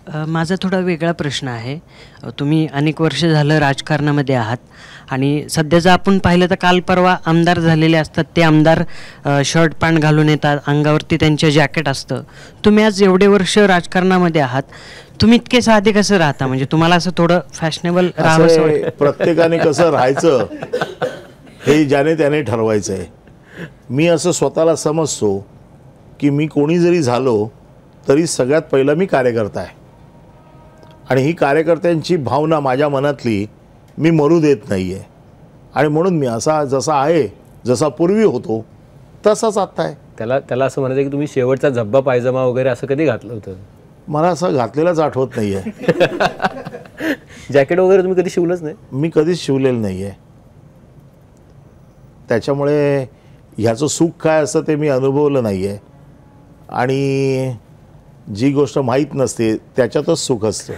माझा थोडा वेगळा प्रश्न आहे. तुम्ही अनेक वर्ष झालं राजकारणामध्ये आहात आणि सध्या जर आपण पाहिलं तर काल परवा आमदार झालेले असतात ते आमदार शर्ट पॅन्ट घालून येतात, अंगावरती त्यांच्या जॅकेट असतं. तुम्ही आज एवढे वर्ष राजकारणामध्ये आहात, तुम्ही इतके साधे कसं राहता? म्हणजे तुम्हाला असं थोडं फॅशनेबल राहावं? प्रत्येकाने कसं राहायचं हे ज्याने त्याने ठरवायचं आहे. मी असं स्वतःला समजतो की मी कोणी जरी झालो तरी सगळ्यात पहिलं मी कार्यकर्ता आहे आणि ही कार्यकर्त्यांची भावना माझ्या मनातली मी मरू देत नाही आहे. आणि म्हणून मी असा जसा आहे, जसा पूर्वी होतो तसाच आत्ता आहे. त्याला असं म्हणायचं की तुम्ही शेवटचा झब्बा पायजमा वगैरे असं कधी घातलं होतं? मला असं घातलेलंच आठवत नाही आहे. जॅकेट वगैरे तुम्ही कधी शिवलंच नाही? मी कधीच शिवलेलं नाही आहे. त्याच्यामुळे ह्याचं सुख काय असतं ते मी अनुभवलं नाही आहे आणि जी गोष्ट माहीत नसते त्याच्यातच सुख असतं.